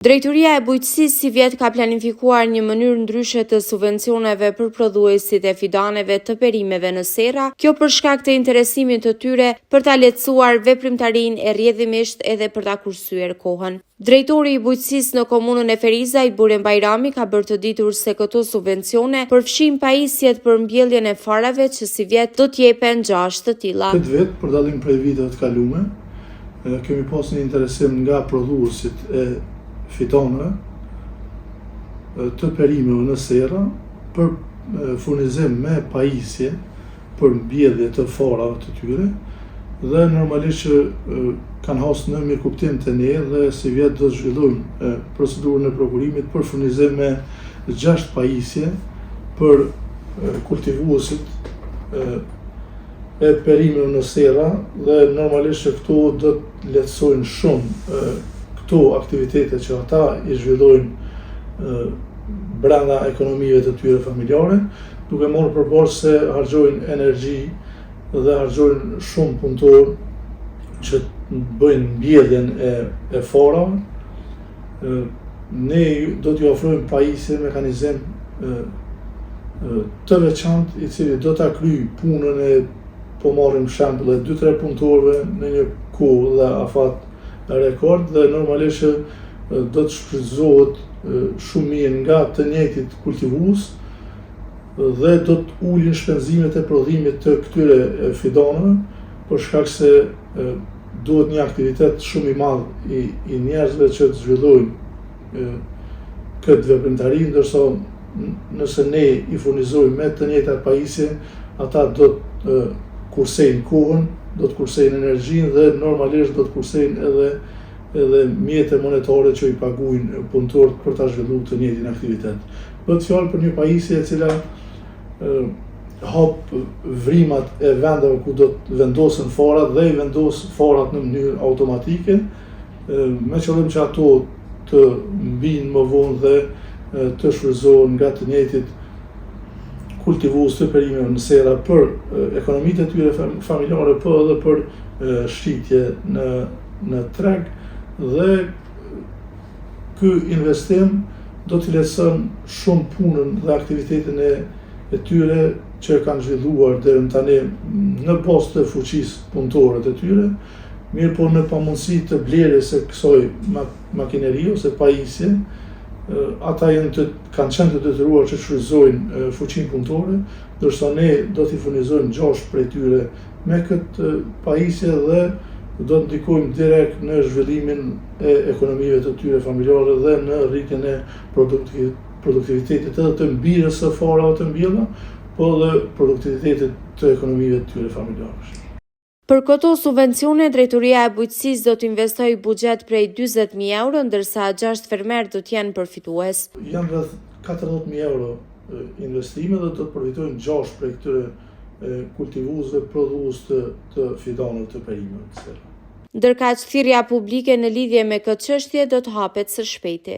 Drejtoria e Bujqësisë si vjet ka planifikuar një mënyrë ndryshe të subvencioneve për prodhuesit e fidaneve të perimeve në sera, kjo për shkak të interesimit të tyre për ta lehtësuar veprimtarinë e rrjedhimisht edhe për ta kursyer kohën. Drejtori i Bujqësisë në komunën e Ferizajt, Buren Bajrami, ka bërë të ditur se këto subvencione përfshin pajisjet për mbjelljen e farave që si vjet do t'jepen 6 të tilla. Këtë vit, për dallim prej viteve të kaluara, kemi pas një interesim nga prodhuesit e fidanëve të perimeve në sera për furnizim me pajisje për mbjellje të farave të tyre dhe normalisht që kanë hasë në mirë kuptim të ne dhe si vjet do të zhvillojmë procedurën e prokurimit për furnizim me 6 pajisje për kultivuesit e perimeve në sera dhe normalisht që këto do të lehtësojnë shumë këto aktivitete që ata i zhvillojnë brenda ekonomive të tyre familjare, duke marrë përballë se harxojnë energji dhe harxojnë shumë punëtor që bëjnë mbjelljen e farave. Ne do t'ju ofrojmë pajisje, mekanizëm të veçantë i cili do ta kryej punën e, po marrim shembull, 2-3 punëtorëve në një kohë dhe afat rekord dhe normalisht do të shfrytëzohet shumë mirë nga të njëjtit kultivues dhe do të ulin shpenzimet e prodhimit të këtyre fidanëve për shkak se duhet një aktivitet shumë i madh i njerëzve që të zhvillojnë këtë veprimtari, ndërsa nëse ne i furnizojmë me të njëjtat pajisje, ata do të kursejnë kohën, do të kursejnë energjinë dhe normalisht do të kursejnë edhe mjete monetare që i paguajnë punëtorët për ta zhvilluar të njëjtin aktivitet. Bëhet fjalë për një pajisje e cila hap vrimat e vendeve ku do të vendosen farat dhe i vendos farat në mënyrë automatike, me qëllim që ato të mbinë më vonë dhe të shfrytëzohen nga të njëjtit kultivues të perimeve në sera për ekonomitë e tyre familjare, po edhe për shitje në treg dhe ky investim do t'i lehtëson shumë punën dhe aktivitetin e tyre që kanë zhvilluar deri tani në bazë të fuqisë punëtore të tyre, mirë po në pamundësi të blerjes së kësaj makineri ose pajisje, ata kanë qenë të detyruar që shfrytëzojnë fuqinë punëtore, ndërsa ne do t'i furnizojmë 6 prej tyre me këtë pajisje dhe do të ndikojmë direkt në zhvillimin e ekonomive të tyre familjare dhe në rritjen e produktivitetit edhe të mbirjes së farave të mbjella, po dhe produktivitetit të ekonomive të tyre familjare. Për këto subvencione, Drejtoria e Bujqësisë do të investojë buxhet prej 40.000 euro, ndërsa 6 fermerë do të jenë përfitues. Janë rreth 40.000 euro investime dhe do të përfitojnë 6 prej këtyre kultivuesve, prodhues të fidanëve të perimeve të sera. Ndërkaq thirrja publike në lidhje me këtë çështje do të hapet së shpejti.